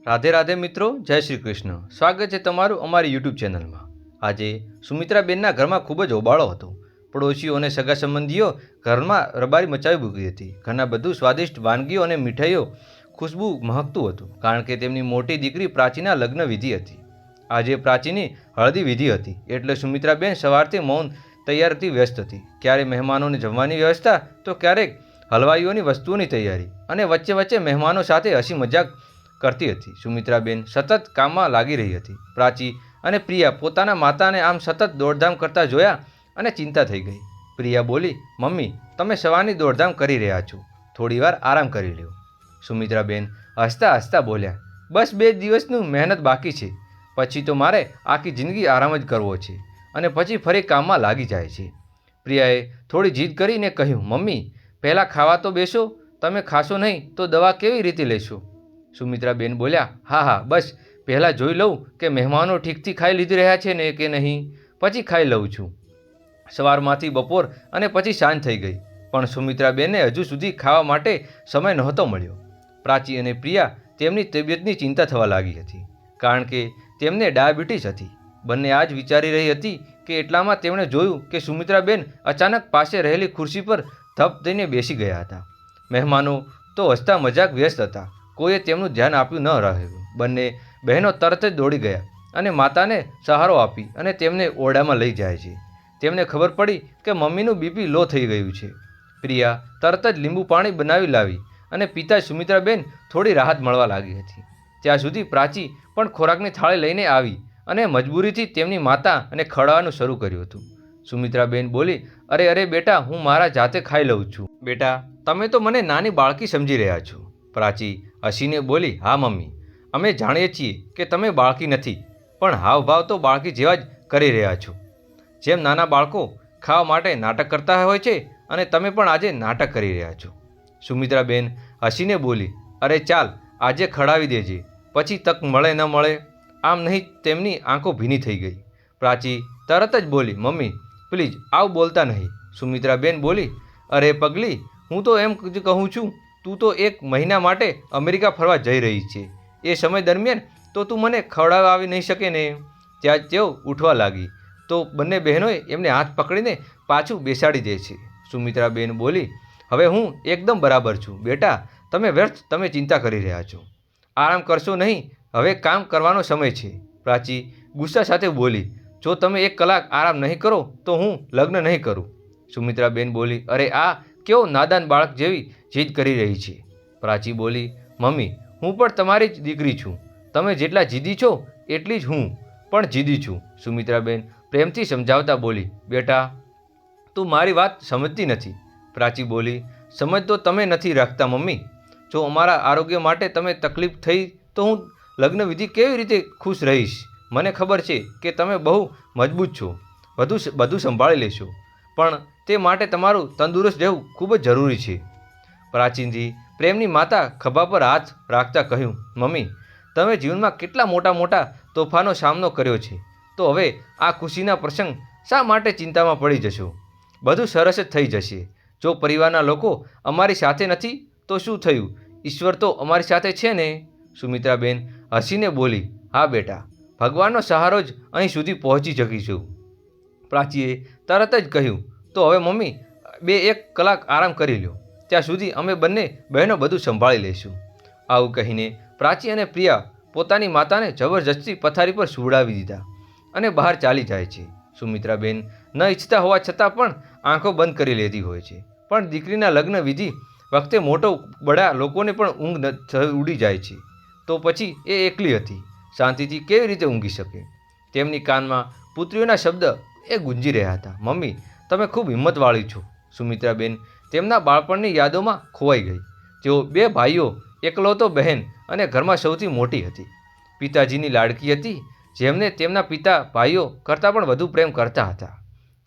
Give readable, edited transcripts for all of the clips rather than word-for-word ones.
રાધે રાધે મિત્રો, જય શ્રી કૃષ્ણ। સ્વાગત છે તમારું અમારી યુટ્યુબ ચેનલમાં। આજે સુમિત્રાબેનના ઘરમાં ખૂબ જ હોબાળો હતો। પડોશીઓ અને સગા સંબંધીઓ ઘરમાં રબારી મચાવી મૂકી હતી। ઘરના બધું સ્વાદિષ્ટ વાનગીઓ અને મીઠાઈઓ ખુશ્બુ મહકતું હતું, કારણ કે તેમની મોટી દીકરી પ્રાચીના લગ્ન વિધિ હતી। આજે પ્રાચીની હળદી વિધિ હતી, એટલે સુમિત્રાબેન સવારથી મૌન તૈયારીથી વ્યસ્ત હતી। ક્યારે મહેમાનોને જમવાની વ્યવસ્થા, તો ક્યારેક હલવાઈઓની વસ્તુઓની તૈયારી, અને વચ્ચે વચ્ચે મહેમાનો સાથે હસી મજાક કરતી હતી। સુમિત્રાબેન સતત કામમાં લાગી રહી હતી। પ્રાચી અને પ્રિયા પોતાના માતાને આમ સતત દોડધામ કરતા જોયા અને ચિંતા થઈ ગઈ। પ્રિયા બોલી, મમ્મી, તમે સવારની દોડધામ કરી રહ્યા છો, થોડીવાર આરામ કરી લ્યો। સુમિત્રાબેન હસતા હસતા બોલ્યા, બસ 2 દિવસનું મહેનત બાકી છે, પછી તો મારે આખી જિંદગી આરામ જ કરવો છે, અને પછી ફરી કામમાં લાગી જાય છે। પ્રિયાએ થોડી જીદ કરીને કહ્યું, મમ્મી, પહેલાં ખાવા તો બેસો, તમે ખાશો નહીં તો દવા કેવી રીતે લેશો? સુમિત્રાબેન બોલ્યા, હા હા, બસ પહેલાં જોઈ લઉં કે મહેમાનો ઠીકથી ખાઈ લીધી રહ્યા છે ને કે નહીં, પછી ખાઈ લઉં છું। સવારમાંથી બપોર અને પછી સાંજ થઈ ગઈ, પણ સુમિત્રાબેનને હજુ સુધી ખાવા માટે સમય નહોતો મળ્યો। પ્રાચી અને પ્રિયા તેમની તબિયતની ચિંતા થવા લાગી હતી, કારણ કે તેમને ડાયાબિટીસ હતી। બંને આ જ વિચારી રહી હતી કે એટલામાં તેમણે જોયું કે સુમિત્રાબેન અચાનક પાસે રહેલી ખુરશી પર ધપ દઈને બેસી ગયા હતા। મહેમાનો તો હસતા મજાક વ્યસ્ત હતા, કોઈએ તેમનું ધ્યાન આપ્યું ન રહ્યું। બંને બહેનો તરત જ દોડી ગયા અને માતાને સહારો આપી અને તેમને ઓરડામાં લઈ જાય છે। તેમને ખબર પડી કે મમ્મીનું બીપી લો થઈ ગયું છે। પ્રિયા તરત જ લીંબુ પાણી બનાવી લાવી અને પિતા સુમિત્રાબેન થોડી રાહત મળવા લાગી હતી। ત્યાં સુધી પ્રાચી પણ ખોરાકની થાળી લઈને આવી અને મજબૂરીથી તેમની માતા અને ખવડાવવાનું શરૂ કર્યું હતું। સુમિત્રાબેન બોલી, અરે અરે બેટા, હું મારા જાતે ખાઈ લઉં છું। બેટા, તમે તો મને નાની બાળકી સમજી રહ્યા છો। પ્રાચી હસીને બોલી, હા મમ્મી, અમે જાણીએ છીએ કે તમે બાળકી નથી, પણ હાવભાવ તો બાળકી જેવા જ કરી રહ્યા છો। જેમ નાના બાળકો ખાવા માટે નાટક કરતા હોય છે, અને તમે પણ આજે નાટક કરી રહ્યા છો। સુમિત્રાબેન હસીને બોલી, અરે ચાલ, આજે ખવડાવી દેજે, પછી તક મળે ન મળે। આમ નહીં, તેમની આંખો ભીની થઈ ગઈ। પ્રાચી તરત જ બોલી, મમ્મી પ્લીઝ આવું બોલતા નહીં। સુમિત્રાબેન બોલી, અરે પગલી, હું તો એમ જ કહું છું, તું તો 1 મહિના માટે અમેરિકા ફરવા જઈ રહી છે, એ સમય દરમિયાન તો તું મને ખવડાવવા આવી નહીં શકે ને? ત્યાં તેઓ ઉઠવા લાગી, તો બંને બહેનોએ એમને હાથ પકડીને પાછું બેસાડી દે છે। સુમિત્રાબેન બોલી, હવે હું એકદમ બરાબર છું બેટા, તમે ચિંતા કરી રહ્યા છો, આરામ કરશો નહીં, હવે કામ કરવાનો સમય છે। પ્રાચી ગુસ્સા સાથે બોલી, જો તમે 1 કલાક આરામ નહીં કરો તો હું લગ્ન નહીં કરું। સુમિત્રાબેન બોલી, અરે આ કેવો નાદાન બાળક જેવી જીદ કરી રહી છે? પ્રાચી બોલી, મમ્મી, હું પણ તમારી જ દીકરી છું, તમે જેટલા જીદી છો એટલી જ હું પણ જીદી છું। સુમિત્રાબેન પ્રેમથી સમજાવતા બોલી, બેટા, તું મારી વાત સમજતી નથી। પ્રાચી બોલી, સમજ તો તમે નથી રાખતા મમ્મી, જો અમારા આરોગ્ય માટે તમે તકલીફ થઈ તો હું લગ્ન વિધિ કેવી રીતે ખુશ રહીશ? મને ખબર છે કે તમે બહુ મજબૂત છો, બધું સંભાળી લેશો, પણ તે માટે તમારું તંદુરસ્ત રહેવું ખૂબ જ જરૂરી છે। પ્રાચીનથી પ્રેમની માતા ખભા પર હાથ રાખતા કહ્યું, મમ્મી, તમે જીવનમાં કેટલા મોટા મોટા તોફાનો સામનો કર્યો છે, તો હવે આ ખુશીના પ્રસંગ શા માટે ચિંતામાં પડી જશો? બધું સરસ જ થઈ જશે। જો પરિવારના લોકો અમારી સાથે નથી તો શું થયું, ઈશ્વર તો અમારી સાથે છે ને? સુમિત્રાબેન હસીને બોલી, હા બેટા, ભગવાનનો સહારો જ અહીં સુધી પહોંચી શકીશું। પ્રાચીએ તરત જ કહ્યું, તો હવે મમ્મી 1 કલાક આરામ કરી લો, ત્યાં સુધી અમે બંને બહેનો બધું સંભાળી લઈશું। આવું કહીને પ્રાચી અને પ્રિયા પોતાની માતાને જબરજસ્તી પથારી પર સુવડાવી દીધા અને બહાર ચાલી જાય છે। સુમિત્રાબેન ન ઈચ્છતા હોવા છતાં પણ આંખો બંધ કરી લેતી હોય છે, પણ દીકરીના લગ્ન વિધિ વખતે મોટો બડા લોકોને પણ ઊંઘ ઉડી જાય છે, તો પછી એ એકલી હતી, શાંતિથી કેવી રીતે ઊંઘી શકે? તેમની કાનમાં પુત્રીઓના શબ્દ એ ગુંજી રહ્યા હતા, મમ્મી, તમે ખૂબ હિંમતવાળી છો। સુમિત્રાબેન તેમના બાળપણની યાદોમાં ખોવાઈ ગઈ। તેઓ 2 ભાઈઓ, એકલૌતો બહેન અને ઘરમાં સૌથી મોટી હતી। પિતાજીની લાડકી હતી, જેમને તેમના પિતા ભાઈઓ કરતાં પણ વધુ પ્રેમ કરતા હતા।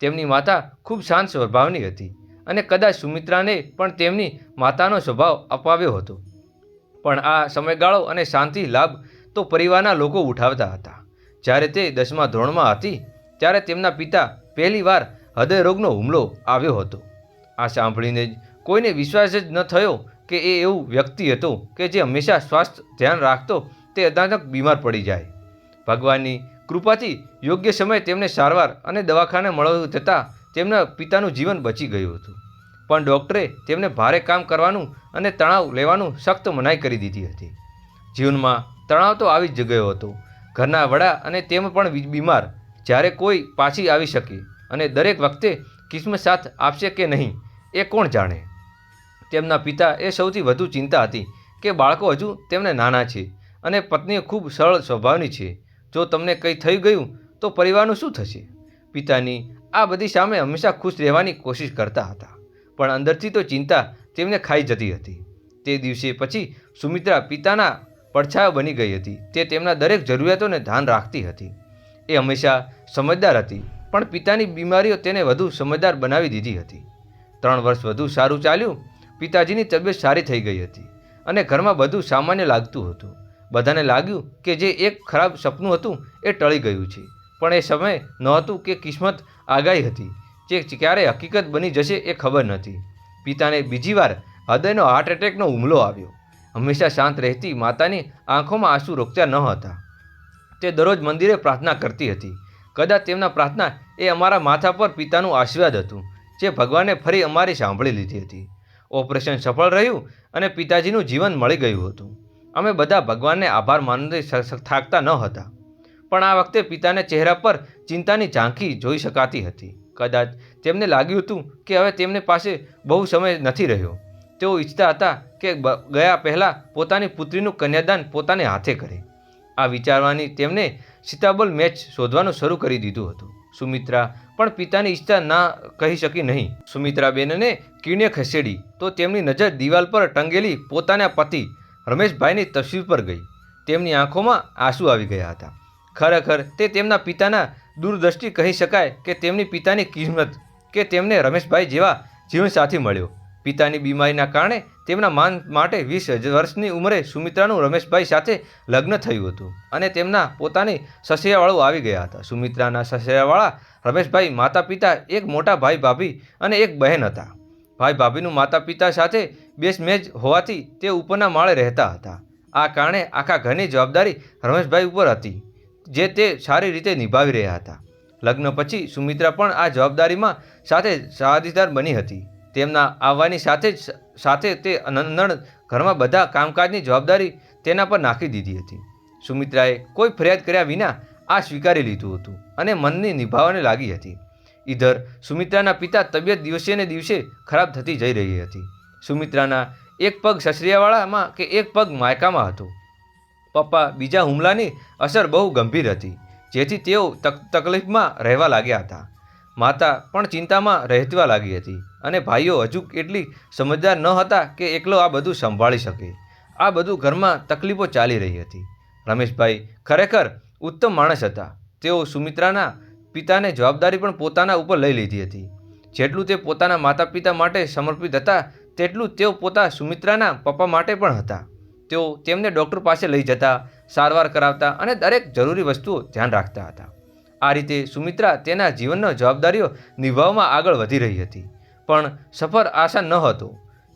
તેમની માતા ખૂબ શાંત સ્વભાવની હતી, અને કદાચ સુમિત્રાને પણ તેમની માતાનો સ્વભાવ અપાવ્યો હતો, પણ આ સમયગાળો અને શાંતિ લાભ તો પરિવારના લોકો ઉઠાવતા હતા। જ્યારે તે 10મા ધોરણમાં હતી, ત્યારે તેમના પિતા પહેલી વાર હૃદયરોગનો હુમલો આવ્યો હતો। આ સાંભળીને જ કોઈને વિશ્વાસ જ ન થયો કે એ એવું વ્યક્તિ હતો કે જે હંમેશા સ્વાસ્થ્ય ધ્યાન રાખતો તે અચાનક બીમાર પડી જાય. ભગવાનની કૃપાથી યોગ્ય સમયે તેમને સારવાર અને દવાખાને મળવા જતાં તેમના પિતાનું જીવન બચી ગયું હતું. પણ ડૉક્ટરે તેમને ભારે કામ કરવાનું અને તણાવ લેવાનું સખ્ત મનાઈ કરી દીધી હતી. જીવનમાં તણાવ તો આવી જ ગયો હતો. ઘરના વડા અને તેમ પણ બીમાર. જ્યારે કોઈ પાછી આવી શકે અને દરેક વખતે કિસ્મત સાથ આપશે કે નહીં એ કોણ જાણે. તેમના પિતા એ સૌથી વધુ ચિંતા હતી કે બાળકો હજુ તેમને નાના છે અને પત્નીઓ ખૂબ સરળ સ્વભાવની છે. જો તમને કંઈ થઈ ગયું તો પરિવારનું શું થશે? પિતાની આ બધી સામે હંમેશા ખુશ રહેવાની કોશિશ કરતા હતા, પણ અંદરથી તો ચિંતા તેમને ખાઈ જતી હતી. તે દિવસે પછી સુમિત્રા પિતાના પડછાયો બની ગઈ હતી. તે તેમના દરેક જરૂરિયાતોને ધ્યાન રાખતી હતી. એ હંમેશા સમજદાર હતી, પણ પિતાની બીમારીઓ તેને વધુ સમજદાર બનાવી દીધી હતી. 3 વર્ષ વધુ સારું ચાલ્યું. પિતાજીની તબિયત સારી થઈ ગઈ હતી અને ઘરમાં બધું સામાન્ય લાગતું હતું. બધાને લાગ્યું કે જે એક ખરાબ સપનું હતું એ ટળી ગયું છે, પણ એ સમય નહોતું કે કિસ્મત આગાહી હતી. જે ક્યારે હકીકત બની જશે એ ખબર નથી. પિતાને બીજી વાર હૃદયનો હાર્ટ એટેકનો હુમલો આવ્યો. હંમેશા શાંત રહેતી માતાની આંખોમાં આંસુ રોકતા ન હતા. તે દરરોજ મંદિરે પ્રાર્થના કરતી હતી. કદાચ તેમના પ્રાર્થના એ અમારા માથા પર પિતાનું આશીર્વાદ હતું, જે ભગવાને ફરી અમારી સાંભળી લીધી હતી. ઓપરેશન સફળ રહ્યું અને પિતાજીનું જીવન મળી ગયું હતું. અમે બધા ભગવાનને આભાર માનતી થાકતા ન હતા, પણ આ વખતે પિતાના ચહેરા પર ચિંતાની ઝાંખી જોઈ શકાતી હતી. કદાચ તેમને લાગ્યું હતું કે હવે તેમની પાસે બહુ સમય નથી રહ્યો. તેઓ ઈચ્છતા હતા કે ગયા પહેલાં પોતાની પુત્રીનું કન્યાદાન પોતાને હાથે કરે. આ વિચારવાની તેમને સીતાબોલ મેચ શોધવાનું શરૂ કરી દીધું હતું. સુમિત્રા પણ પિતાની ઈચ્છા ના કહી શકી નહીં. સુમિત્રાબેનને કીણે ખસેડી તો તેમની નજર દિવાલ પર ટંગેલી પોતાના પતિ રમેશભાઈની તસવીર પર ગઈ. તેમની આંખોમાં આંસુ આવી ગયા હતા. ખરેખર તે તેમના પિતાના દૂરદ્રષ્ટિ કહી શકાય કે તેમની પિતાની કિસ્મત કે તેમને રમેશભાઈ જેવા જીવનસાથી મળ્યો. પિતાની બીમારીના કારણે તેમના માન માટે 20 વર્ષની ઉંમરે સુમિત્રાનું રમેશભાઈ સાથે લગ્ન થયું હતું અને તેમના પોતાની સસરાવાળો આવી ગયા હતા. સુમિત્રાના સસરાવાળા રમેશભાઈ માતા પિતા, એક મોટા ભાઈ ભાભી અને એક બહેન હતા. ભાઈ ભાભીનું માતા પિતા સાથે બેસમેજ હોવાથી તે ઉપરના માળે રહેતા હતા. આ કારણે આખા ઘરની જવાબદારી રમેશભાઈ ઉપર હતી, જે તે સારી રીતે નિભાવી રહ્યા હતા. લગ્ન પછી સુમિત્રા પણ આ જવાબદારીમાં સાથીદાર બની હતી. તેમના આવવાની સાથે તે નંદણ ઘરમાં બધા કામકાજની જવાબદારી તેના પર નાખી દીધી હતી. સુમિત્રાએ કોઈ ફરિયાદ કર્યા વિના આ સ્વીકારી લીધું હતું અને મનની નિભાવવાને લાગી હતી. ઇધર સુમિત્રાના પિતા તબિયત દિવસે ને દિવસે ખરાબ થતી જઈ રહી હતી. સુમિત્રાના એક પગ સસરિયાવાળામાં કે એક પગ માયકામાં હતો. પપ્પા બીજા હુમલાની અસર બહુ ગંભીર હતી, જેથી તેઓ તકલીફમાં રહેવા લાગ્યા હતા. માતા પણ ચિંતામાં રહેવા લાગી હતી અને ભાઈઓ હજુ એટલી સમજદાર ન હતા કે એકલો આ બધું સંભાળી શકે. આ બધું ઘરમાં તકલીફો ચાલી રહી હતી. રમેશભાઈ ખરેખર ઉત્તમ માણસ હતા. તેઓ સુમિત્રાના પિતાને જવાબદારી પણ પોતાના ઉપર લઈ લીધી હતી. જેટલું તે પોતાના માતા પિતા માટે સમર્પિત હતા, તેટલું તેઓ પોતા સુમિત્રાના પપ્પા માટે પણ હતા. તેઓ તેમને ડૉક્ટર પાસે લઈ જતા, સારવાર કરાવતા અને દરેક જરૂરી વસ્તુઓ ધ્યાન રાખતા હતા. આ રીતે સુમિત્રા તેના જીવનનો જવાબદારીઓ નિભાવવામાં આગળ વધી રહી હતી, પણ સફર આસાન ન હતો.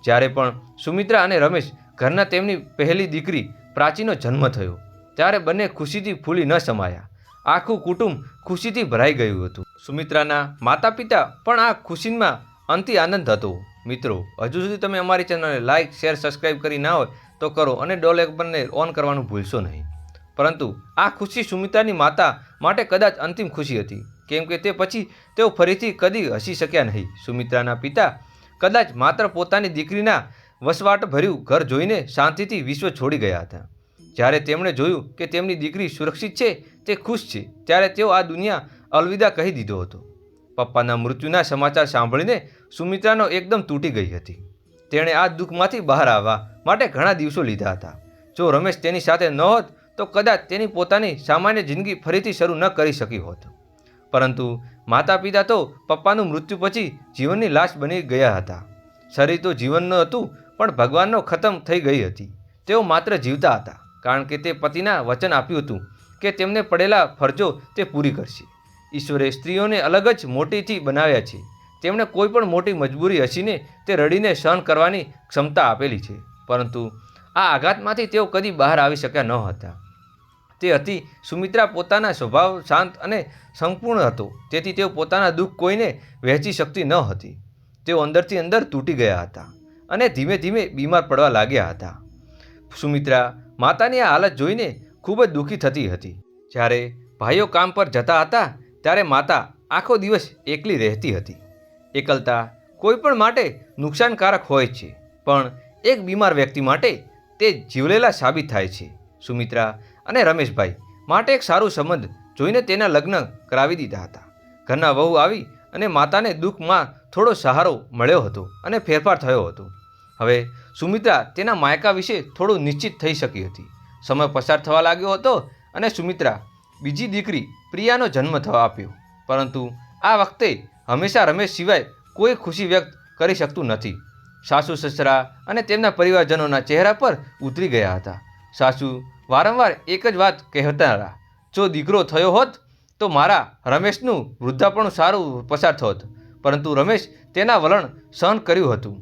જ્યારે પણ સુમિત્રા અને રમેશ ઘરના તેમની પહેલી દીકરી પ્રાચીનો જન્મ થયો, ત્યારે બંને ખુશીથી ફૂલી ન સમાયા. આખું કુટુંબ ખુશીથી ભરાઈ ગયું હતું. સુમિત્રાના માતા પિતા પણ આ ખુશીમાં અંતિ આનંદ હતો. મિત્રો, હજુ સુધી તમે અમારી ચેનલને લાઇક, શેર, સબસ્ક્રાઈબ કરી ના હોય તો કરો અને ડોલ આઇકનને ઓન કરવાનું ભૂલશો નહીં. પરંતુ આ ખુશી સુમિત્રાની માતા માટે કદાચ અંતિમ ખુશી હતી, કેમ કે તે પછી તેઓ ફરીથી કદી હસી શક્યા નહીં. સુમિત્રાના પિતા કદાચ માત્ર પોતાની દીકરીના વસવાટભર્યું ઘર જોઈને શાંતિથી વિશ્વ છોડી ગયા હતા. જ્યારે તેમણે જોયું કે તેમની દીકરી સુરક્ષિત છે, તે ખુશ છે, ત્યારે તેઓ આ દુનિયા અલવિદા કહી દીધો હતો. પપ્પાના મૃત્યુના સમાચાર સાંભળીને સુમિત્રાનો એકદમ તૂટી ગઈ હતી. તેણે આ દુઃખમાંથી બહાર આવવા માટે ઘણા દિવસો લીધા હતા. જો રમેશ તેની સાથે ન હોત તો કદાચ તેની પોતાની સામાન્ય જિંદગી ફરીથી શરૂ ન કરી શકી હોત. પરંતુ માતા પિતા તો પપ્પાનું મૃત્યુ પછી જીવનની લાશ બની ગયા હતા. શરીર તો જીવન ન હતું, પણ ભગવાનનો ખતમ થઈ ગઈ હતી. તેઓ માત્ર જીવતા હતા, કારણ કે તે પતિના વચન આપ્યું હતું કે તેમને પડેલા ફરજો તે પૂરી કરશે. ઈશ્વરે સ્ત્રીઓને અલગ જ મોટીથી બનાવ્યા છે. તેમણે કોઈ પણ મોટી મજબૂરી હસીને તે રડીને સહન કરવાની ક્ષમતા આપેલી છે. પરંતુ આ આઘાતમાંથી તેઓ કદી બહાર આવી શક્યા ન હતા. તે હતી સુમિત્રા પોતાના સ્વભાવ શાંત અને સંપૂર્ણ હતો, તેથી તેઓ પોતાના દુઃખ કોઈને વહેંચી શકતી ન હતી. તેઓ અંદરથી અંદર તૂટી ગયા હતા અને ધીમે ધીમે બીમાર પડવા લાગ્યા હતા. સુમિત્રા માતાની આ હાલત જોઈને ખૂબ જ દુઃખી થતી હતી. જ્યારે ભાઈઓ કામ પર જતા હતા ત્યારે માતા આખો દિવસ એકલી રહેતી હતી. એકલતા કોઈ પણ માટે નુકસાનકારક હોય છે, પણ એક બીમાર વ્યક્તિ માટે તે જીવલેલા સાબિત થાય છે. સુમિત્રા અને રમેશભાઈ માટે એક સારું સંબંધ જોઈને તેના લગ્ન કરાવી દીધા હતા. ઘરના વહુ આવી અને માતાને દુઃખમાં થોડો સહારો મળ્યો હતો અને ફેરફાર થયો હતો. હવે સુમિત્રા તેના માયકા વિશે થોડું નિશ્ચિત થઈ શકી હતી. સમય પસાર થવા લાગ્યો હતો અને સુમિત્રા બીજી દીકરી પ્રિયાનો જન્મ થવા આપ્યો. પરંતુ આ વખતે હંમેશા રમેશ સિવાય કોઈ ખુશી વ્યક્ત કરી શકતું નથી. સાસુ સસરા અને તેમના પરિવારજનોના ચહેરા પર ઉતરી ગયા હતા. સાસુ વારંવાર એક જ વાત કહેતા હતા, જો દીકરો થયો હોત તો મારા રમેશનું વૃદ્ધાપણું સારું પસાર થોત. પરંતુ રમેશ તેના વલણ સહન કર્યું હતું.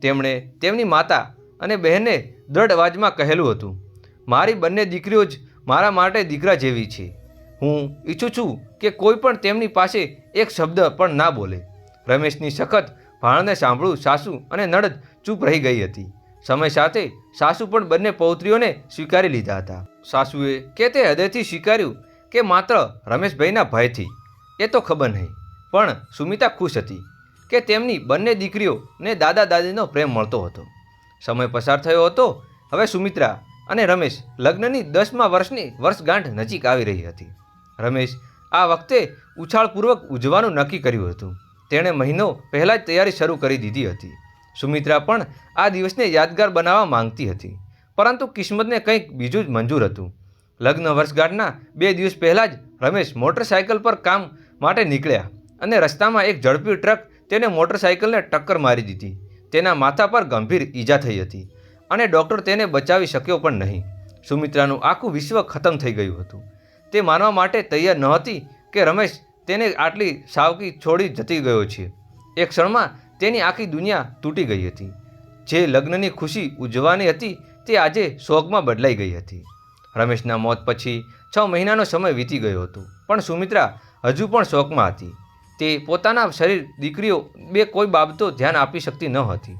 તેમણે તેમની માતા અને બહેનને દ્રઢ અવાજમાં કહેલું હતું, મારી બંને દીકરીઓ જ મારા માટે દીકરા જેવી છે. હું ઈચ્છું છું કે કોઈ પણ તેમની પાસે એક શબ્દ પણ ના બોલે. રમેશની સખત ભાણને સાંભળું સાસુ અને નણંદ ચૂપ રહી ગઈ હતી. સમય સાથે સાસુ પણ બંને પૌત્રીઓને સ્વીકારી લીધા હતા. સાસુએ કે તે હૃદયથી સ્વીકાર્યું કે માત્ર રમેશભાઈના ભયથી, એ તો ખબર નહીં, પણ સુમિત્રા ખુશ હતી કે તેમની બંને દીકરીઓને દાદા દાદીનો પ્રેમ મળતો હતો. સમય પસાર થયો હતો. હવે સુમિત્રા અને રમેશ લગ્નની 10મા વર્ષની વર્ષગાંઠ નજીક આવી રહી હતી. રમેશ આ વખતે ઉછાળપૂર્વક ઉજવવાનું નક્કી કર્યું હતું. તેણે મહિનો પહેલાં જ તૈયારી શરૂ કરી દીધી હતી. સુમિત્રા પણ આ દિવસને યાદગાર બનાવવા માંગતી હતી, પરંતુ કિસ્મતને કંઈક બીજું જ મંજૂર હતું. લગ્ન વર્ષગાંઠના 2 દિવસ પહેલાં જ રમેશ મોટરસાઇકલ પર કામ માટે નીકળ્યા અને રસ્તામાં એક ઝડપી ટ્રક તેને મોટરસાઇકલને ટક્કર મારી દીધી. તેના માથા પર ગંભીર ઈજા થઈ હતી અને ડૉક્ટર તેને બચાવી શક્યો પણ નહીં. સુમિત્રાનું આખું વિશ્વ ખતમ થઈ ગયું હતું. તે માનવા માટે તૈયાર નહોતી કે રમેશ તેને આટલી સાવકી છોડી જતી ગયો છે. એક ક્ષણમાં તેની આખી દુનિયા તૂટી ગઈ હતી. જે લગ્નની ખુશી ઉજવવાની હતી તે આજે શોકમાં બદલાઈ ગઈ હતી. રમેશના મોત પછી 6 મહિનાનો સમય વીતી ગયો હતો, પણ સુમિત્રા હજુ પણ શોકમાં હતી. તે પોતાના શરીર, દીકરીઓ બે કોઈ બાબતો ધ્યાન આપી શકતી ન હતી.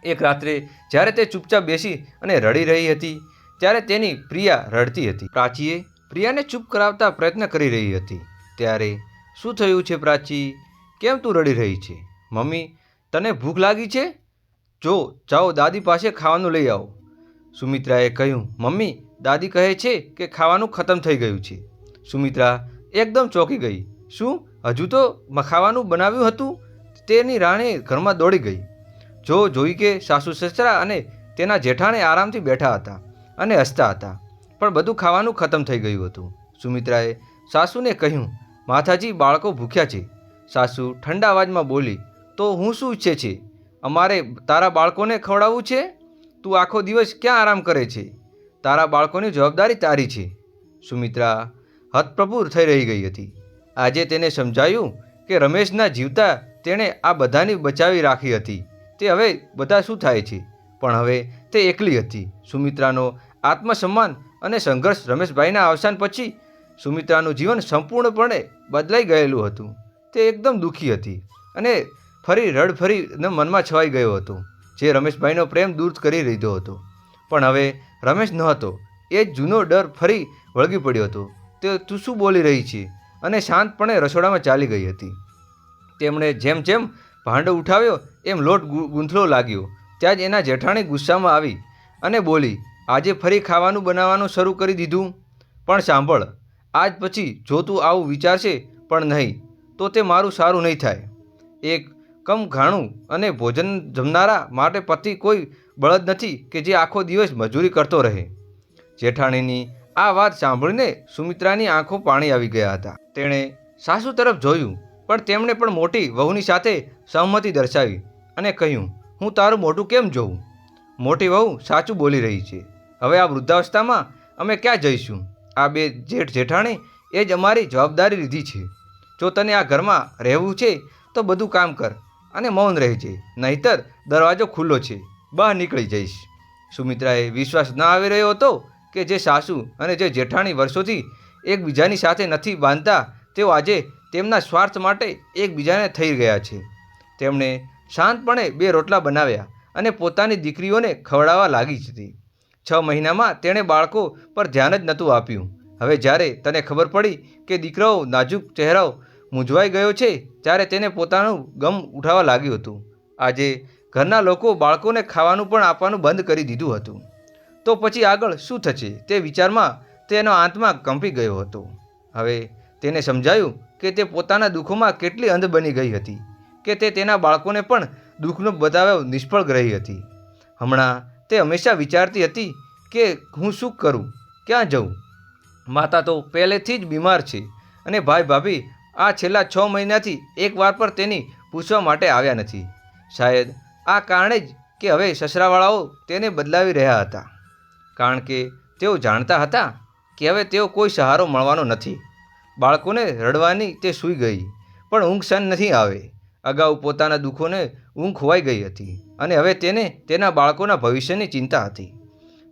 એક રાત્રે જ્યારે તે ચૂપચાપ બેસી અને રડી રહી હતી ત્યારે તેની પ્રિયા રડતી હતી. પ્રાચીએ પ્રિયાને ચૂપ કરાવતા પ્રયત્ન કરી રહી હતી. ત્યારે શું થયું છે પ્રાચી? કેમ તું રડી રહી છે? મમ્મી, તને ભૂખ લાગી છે? જો જાઓ દાદી પાસે ખાવાનું લઈ આવો. સુમિત્રાએ કહ્યું, મમ્મી, દાદી કહે છે કે ખાવાનું ખતમ થઈ ગયું છે. સુમિત્રા એકદમ ચોંકી ગઈ. શું, હજુ તો ખાવાનું બનાવ્યું હતું? તેની રાણી ઘરમાં દોડી ગઈ. જોઈ કે સાસુ સસરા અને તેના જેઠાણે આરામથી બેઠા હતા અને હસતા હતા, પણ બધું ખાવાનું ખતમ થઈ ગયું હતું. સુમિત્રાએ સાસુને કહ્યું, માતાજી, બાળકો ભૂખ્યા છે. સાસુ ઠંડા અવાજમાં બોલી, તો હું શું ઈચ્છે છે? અમારે તારા બાળકોને ખવડાવવું છે? તું આખો દિવસ ક્યાં આરામ કરે છે? તારા બાળકોની જવાબદારી તારી છે. સુમિત્રા હતપ્રભુર થઈ રહી ગઈ હતી. આજે તેને સમજાયું કે રમેશના જીવતા તેણે આ બધાની બચાવી રાખી હતી. તે હવે બધા શું થાય છે, પણ હવે તે એકલી હતી. સુમિત્રાનો આત્મસન્માન અને સંઘર્ષ રમેશભાઈના અવસાન પછી સુમિત્રાનું જીવન સંપૂર્ણપણે બદલાઈ ગયેલું હતું. તે એકદમ દુઃખી હતી અને ફરી રડફરી મનમાં છવાઈ ગયો હતો, જે રમેશભાઈનો પ્રેમ દૂર કરી લીધો હતો. પણ હવે રમેશ ન હતો. એ જ જૂનો ડર ફરી વળગી પડ્યો હતો. તે તું શું બોલી રહી છે? અને શાંતપણે રસોડામાં ચાલી ગઈ હતી. તેમણે જેમ જેમ ભાંડો ઉઠાવ્યો એમ લોટ ગૂંથલો લાગ્યો. ત્યાં જ એના જેઠાણી ગુસ્સામાં આવી અને બોલી, આજે ફરી ખાવાનું બનાવવાનું શરૂ કરી દીધું? પણ સાંભળ, આજ પછી જો તું આવું વિચારશે પણ નહીં તો તે મારું સારું નહીં થાય. એક કમ ઘાણું અને ભોજન જમનારા માટે પતિ કોઈ બળદ નથી કે જે આખો દિવસ મજૂરી કરતો રહે. જેઠાણીની આ વાત સાંભળીને સુમિત્રાની આંખો પાણી આવી ગયા હતા. તેણે સાસુ તરફ જોયું, પણ તેમણે પણ મોટી વહુની સાથે સહમતિ દર્શાવી અને કહ્યું, હું તારું મોઢું કેમ જોઉં? મોટી વહુ સાચું બોલી રહી છે. હવે આ વૃદ્ધાવસ્થામાં અમે ક્યાં જઈશું? આ બે જેઠાણી એ જ અમારી જવાબદારી લીધી છે. જો તને આ ઘરમાં રહેવું છે તો બધું કામ કર અને મૌન રહેજે, નહીંતર દરવાજો ખુલ્લો છે, બહાર નીકળી જઈશ. સુમિત્રાએ વિશ્વાસ ન આવી રહ્યો હતો કે જે સાસુ અને જે જેઠાણી વર્ષોથી એકબીજાની સાથે નથી બાંધતા, તેઓ આજે તેમના સ્વાર્થ માટે એકબીજાને થઈ ગયા છે. તેમણે શાંતપણે 2 રોટલા બનાવ્યા અને પોતાની દીકરીઓને ખવડાવવા લાગી હતી. 6 મહિનામાં તેણે બાળકો પર ધ્યાન જ નહોતું આપ્યું. હવે જ્યારે તને ખબર પડી કે દીકરાઓ નાજુક ચહેરાઓ મૂંઝવાઈ ગયો છે, ત્યારે તેને પોતાનું ગમ ઉઠાવવા લાગ્યું હતું. આજે ઘરના લોકો બાળકોને ખાવાનું પણ આપવાનું બંધ કરી દીધું હતું. તો પછી આગળ શું થશે તે વિચારમાં તેનો આત્મા કંપી ગયો હતો. હવે તેને સમજાયું કે તે પોતાના દુઃખોમાં કેટલી અંધ બની ગઈ હતી કે તે તેના બાળકોને પણ દુઃખનો બતાવ્યો નિષ્ફળ રહી હતી. હમણાં તે હંમેશા વિચારતી હતી કે હું શું કરું, ક્યાં જઉં. માતા તો પહેલેથી જ બીમાર છે અને ભાઈ ભાભી આ છેલ્લા 6 મહિનાથી એકવાર પર તેની પૂછવા માટે આવ્યા નથી. શાયદ આ કારણે જ કે હવે સસરાવાળાઓ તેને બદલાવી રહ્યા હતા, કારણ કે તેઓ જાણતા હતા કે હવે તેઓ કોઈ સહારો મળવાનો નથી. બાળકોને રડવાની તે સૂઈ ગઈ, પણ ઊંઘ સન નથી આવે. અગાઉ પોતાના દુઃખોને ઊંઘ ખોવાઈ ગઈ હતી અને હવે તેને તેના બાળકોના ભવિષ્યની ચિંતા હતી.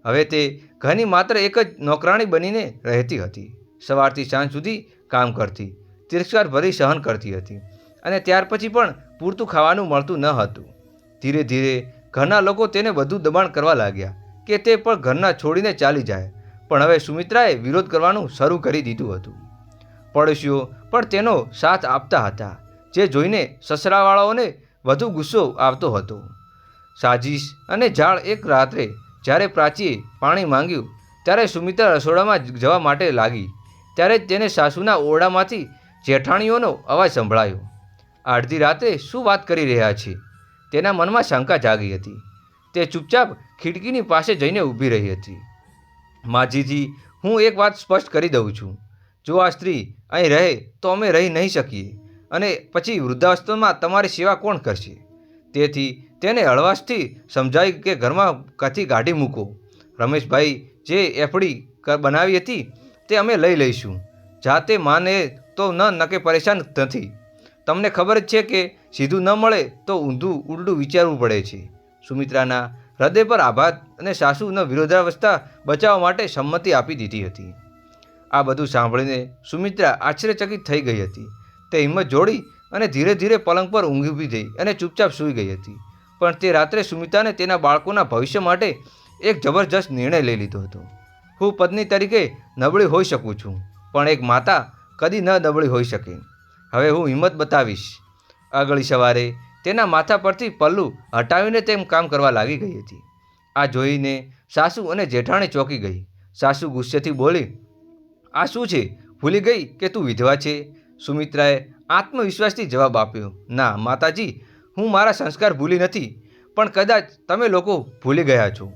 હવે તે ઘરની માત્ર એક જ નોકરાણી બનીને રહેતી હતી. સવારથી સાંજ સુધી કામ કરતી, તિરસ્કાર ભરી સહન કરતી હતી અને ત્યાર પછી પણ પૂરતું ખાવાનું મળતું ન હતું. ધીરે ધીરે ઘરના લોકો તેને વધુ દબાણ કરવા લાગ્યા કે તે પણ ઘરના છોડીને ચાલી જાય. પણ હવે સુમિત્રાએ વિરોધ કરવાનું શરૂ કરી દીધું હતું. પડોશીઓ પણ તેનો સાથ આપતા હતા, જે જોઈને સસરાવાળાઓને વધુ ગુસ્સો આવતો હતો. સાજીશ અને ઝાડ એક રાત્રે જ્યારે પ્રાચીએ પાણી માંગ્યું ત્યારે સુમિત્રા રસોડામાં જવા માટે લાગી, ત્યારે જ તેને સાસુના ઓરડામાંથી જેઠાણીઓનો અવાજ સંભળાયો. અડધી રાત્રે શું વાત કરી રહ્યા છે? તેના મનમાં શંકા જાગી હતી. તે ચૂપચાપ ખિડકીની પાસે જઈને ઊભી રહી હતી. માજીજી, હું એક વાત સ્પષ્ટ કરી દઉં છું. જો આ સ્ત્રી અહીં રહે તો અમે રહી નહીં શકીએ અને પછી વૃદ્ધાવસ્થામાં તમારી સેવા કોણ કરશે? તેથી તેને હળવાશથી સમજાવી કે ઘરમાં કથી કાઢી મૂકો. રમેશભાઈ જે એફડી બનાવી હતી તે અમે લઈ લઈશું. જાતે માને તો નકે પરેશાન નથી. તમને ખબર જ છે કે સીધું ન મળે તો ઊંધું ઉલટું વિચારવું પડે છે. સુમિત્રાના હૃદય પર આઘાત અને સાસુના વિરોધાવસ્થા બચાવવા માટે સંમતિ આપી દીધી હતી. આ બધું સાંભળીને સુમિત્રા આશ્ચર્યચકિત થઈ ગઈ હતી. તે હિંમત જોડી અને ધીરે ધીરે પલંગ પર ઊંઘી ગઈ અને ચૂપચાપ સૂઈ ગઈ હતી. પણ તે રાત્રે સુમિત્રાને તેના બાળકોના ભવિષ્ય માટે એક જબરજસ્ત નિર્ણય લઈ લીધો હતો. હું પત્ની તરીકે નબળી હોઈ શકું છું, પણ એક માતા કદી ન નબળી હોઈ શકે. હવે હું હિંમત બતાવીશ. આગલી સવારે તેના માથા પરથી પલ્લું હટાવીને તેમ કામ કરવા લાગી ગઈ હતી. આ જોઈને સાસુ અને જેઠાણી ચોંકી ગઈ. સાસુ ગુસ્સેથી બોલી, આ શું છે? ભૂલી ગઈ કે તું વિધવા છે? સુમિત્રાએ આત્મવિશ્વાસથી જવાબ આપ્યો, ના માતાજી, હું મારા સંસ્કાર ભૂલી નથી, પણ કદાચ તમે લોકો ભૂલી ગયા છો.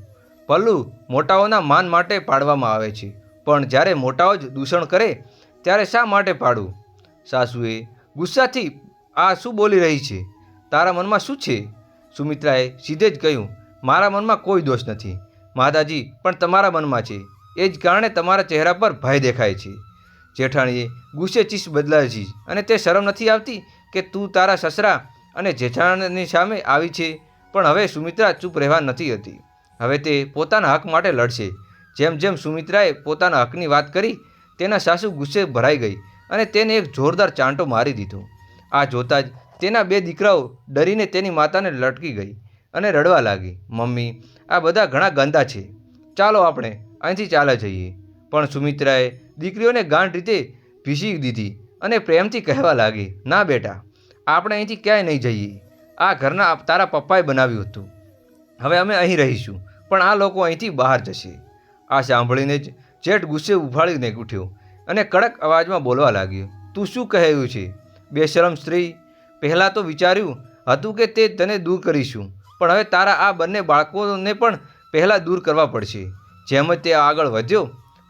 પલ્લું મોટાઓના માન માટે પાડવામાં આવે છે, પણ જ્યારે મોટાઓ જ દૂષણ કરે ત્યારે શા માટે પાડવું? સાસુએ ગુસ્સાથી, આ શું બોલી રહી છે? તારા મનમાં શું છે? સુમિત્રાએ સીધે જ કહ્યું, મારા મનમાં કોઈ દોષ નથી માતાજી, પણ તમારા મનમાં છે. એ જ કારણે તમારા ચહેરા પર ભય દેખાય છે. જેઠાણીએ ગુસ્સે ચીસ બદલાય છે અને તે શરમ નથી આવતી કે તું તારા સસરા અને જેઠાણીની સામે આવી છે? પણ હવે સુમિત્રા ચૂપ રહેવા નથી હતી. હવે તે પોતાના હક માટે લડશે. જેમ જેમ સુમિત્રાએ પોતાના હકની વાત કરી, તેના સાસુ ગુસ્સે ભરાઈ ગઈ અને તેને એક જોરદાર ચાંટો મારી દીધો. આ જોતાં જ તેના 2 દીકરાઓ ડરીને તેની માતાને લટકી ગઈ અને રડવા લાગી, મમ્મી, આ બધા ઘણા ગંદા છે, ચાલો આપણે અહીંથી ચાલ્યા જઈએ. પણ સુમિત્રાએ દીકરીઓને ગાંઠ રીતે ભીસી દીધી અને પ્રેમથી કહેવા લાગી, ના બેટા, આપણે અહીંથી ક્યાંય નહીં જઈએ. આ ઘરના તારા પપ્પાએ બનાવ્યું હતું. હવે અમે અહીં રહીશું, પણ આ લોકો અહીંથી બહાર જશે. આ સાંભળીને જ જેઠ ગુસ્સે ઉફાળીને ઉઠ્યો અને કડક અવાજમાં બોલવા લાગ્યો, તું શું કહ્યું છે? બેશરમ સ્ત્રી! પહેલાં તો વિચાર્યું હતું કે તે તને દૂર કરીશું, પણ હવે તારા આ બંને બાળકોને પણ પહેલાં દૂર કરવા પડશે. જેમ જ તે આગળ વધ્યો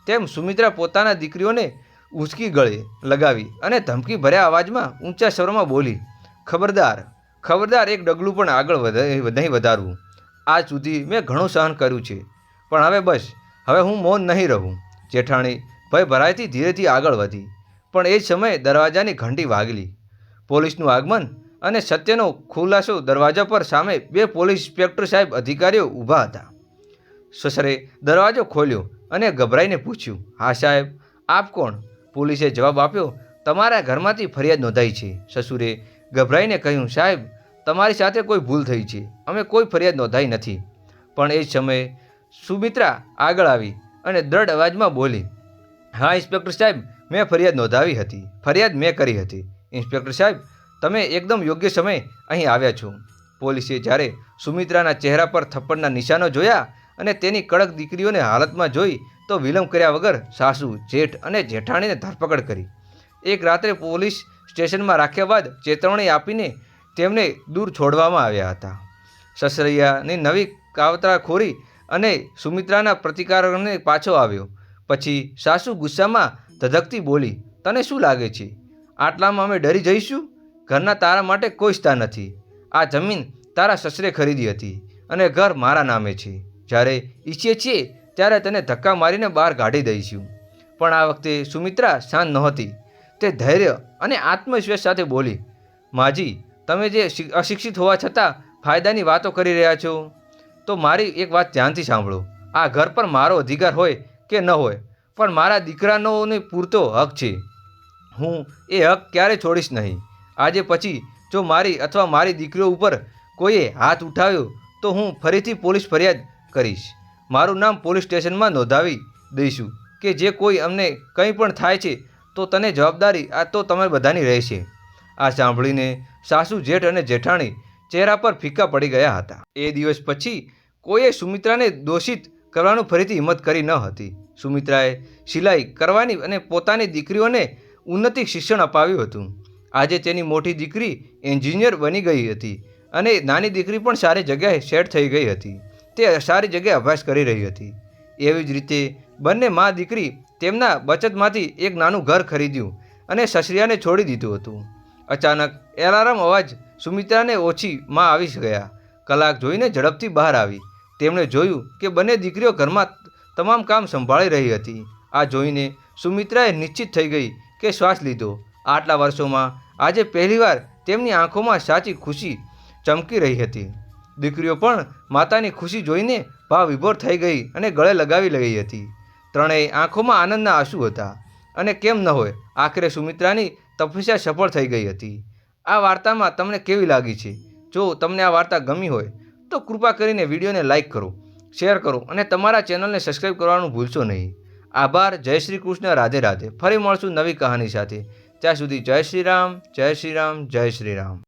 તેમ સુમિત્રા પોતાના દીકરીઓને ઊંચકી ગળે લગાવી અને ધમકી ભર્યા અવાજમાં ઊંચા સ્વરમાં બોલી, ખબરદાર, ખબરદાર, એક ડગલું પણ આગળ નહીં વધારવું. આજ સુધી મેં ઘણું સહન કર્યું છે, પણ હવે બસ, હવે હું મૌન નહીં રહું. જેઠાણી ભય ભરાયથી ધીરેથી આગળ વધી, પણ એ જ સમયે દરવાજાની ઘંટી વાગલી. પોલીસનું આગમન અને સત્યનો ખુલાસો દરવાજા પર સામે 2 પોલીસ ઇન્સ્પેક્ટર સાહેબ અધિકારીઓ ઊભા હતા. સસરે દરવાજો ખોલ્યો અને ગભરાઈને પૂછ્યું, હા સાહેબ, આપ કોણ? પોલીસે જવાબ આપ્યો, તમારા ઘરમાંથી ફરિયાદ નોંધાઈ છે. સસુરે ગભરાઈને કહ્યું, સાહેબ, તમારી સાથે કોઈ ભૂલ થઈ છે, અમે કોઈ ફરિયાદ નોંધાઈ નથી. પણ એ જ સમયે સુમિત્રા આગળ આવી અને દ્રઢ અવાજમાં બોલી, હા ઇન્સ્પેક્ટર સાહેબ, મેં ફરિયાદ નોંધાવી હતી. ફરિયાદ મેં કરી હતી. ઇન્સ્પેક્ટર સાહેબ, તમે એકદમ યોગ્ય સમયે અહીં આવ્યા છો. પોલીસે જ્યારે સુમિત્રાના ચહેરા પર થપ્પડના નિશાનો જોયા અને તેની કડક દીકરીઓને હાલતમાં જોઈ તો વિલંબ કર્યા વગર સાસુ, જેઠ અને જેઠાણીને ધરપકડ કરી. એક રાત્રે પોલીસ સ્ટેશનમાં રાખ્યા બાદ ચેતવણી આપીને તેમને દૂર છોડવામાં આવ્યા હતા. સસરૈયાની નવી કાવતરાખોરી અને સુમિત્રાના પ્રતિકારને પાછો આવ્યો. પછી સાસુ ગુસ્સામાં ધધકતી બોલી, તને શું લાગે છે, આટલામાં અમે ડરી જઈશું? ઘરના તારા માટે કોઈ સ્થાન નથી. આ જમીન તારા સસરે ખરીદી હતી અને ઘર મારા નામે છે. જ્યારે ઈચ્છીએ છીએ ત્યારે તને ધક્કા મારીને બહાર કાઢી દઈશું. પણ આ વખતે સુમિત્રા શાંત નહોતી. તે ધૈર્ય અને આત્મવિશ્વાસ સાથે બોલી, માજી, તમે જે અશિક્ષિત હોવા છતાં ફાયદાની વાતો કરી રહ્યા છો, તો મારી એક વાત ધ્યાનથી સાંભળો. આ ઘર પર મારો અધિકાર હોય કે ન હોય, પણ મારા દીકરાનોને પૂરતો હક છે. હું એ હક ક્યારેય છોડીશ નહીં. આજે પછી જો મારી અથવા મારી દીકરીઓ ઉપર કોઈએ હાથ ઉઠાવ્યો તો હું ફરીથી પોલીસ ફરિયાદ કરીશ. મારું નામ પોલીસ સ્ટેશનમાં નોંધાવી દઈશું કે જે કોઈ અમને કંઈ પણ થાય છે તો તને જવાબદારી આ તો તમે બધાની રહેશે. આ સાંભળીને સાસુ, જેઠ અને જેઠાણી ચહેરા પર ફીકા પડી ગયા હતા. એ દિવસ પછી કોઈએ સુમિત્રાને દોષિત કરવાનું ફરીથી હિંમત કરી ન હતી. સુમિત્રાએ સિલાઈ કરવાની અને પોતાની દીકરીઓને ઉન્નતિ શિક્ષણ અપાવ્યું હતું. આજે તેની મોટી દીકરી એન્જિનિયર બની ગઈ હતી અને નાની દીકરી પણ સારી જગ્યાએ સેટ થઈ ગઈ હતી. તે સારી જગ્યાએ અભ્યાસ કરી રહી હતી. એવી જ રીતે બંને મા દીકરી તેમના બચતમાંથી એક નાનું ઘર ખરીદ્યું અને સસરિયાને છોડી દીધું હતું. અચાનક એલાર્મ અવાજ સુમિત્રાને ઓછીમાં આવી ગયા. કલાક જોઈને ઝડપથી બહાર આવી. તેમણે જોયું કે બંને દીકરીઓ ઘરમાં તમામ કામ સંભાળી રહી હતી. આ જોઈને સુમિત્રાએ નિશ્ચિત થઈ ગઈ કે શ્વાસ લીધો. આટલા વર્ષોમાં આજે પહેલીવાર તેમની આંખોમાં સાચી ખુશી ચમકી રહી હતી. દીકરીઓ પણ માતાની ખુશી જોઈને ભાવ વિભોર થઈ ગઈ અને ગળે લગાવી લઈ હતી. ત્રણેય આંખોમાં આનંદના આંસુ હતા. અને કેમ ન હોય, આખરે સુમિત્રાની તપસ્યા સફળ થઈ ગઈ હતી. આ વાર્તામાં તમને કેવી લાગી છે? જો તમને આ વાર્તા ગમી હોય તો કૃપા કરીને વિડીયોને લાઇક કરો, શેર કરો અને તમારા ચેનલને સબસ્ક્રાઈબ કરવાનું ભૂલશો નહીં. આભાર. જય શ્રી કૃષ્ણ. રાધે રાધે. ફરી મળશું નવી કહાની સાથે. ત્યાં સુધી જય શ્રી રામ, જય શ્રી રામ, જય શ્રી રામ.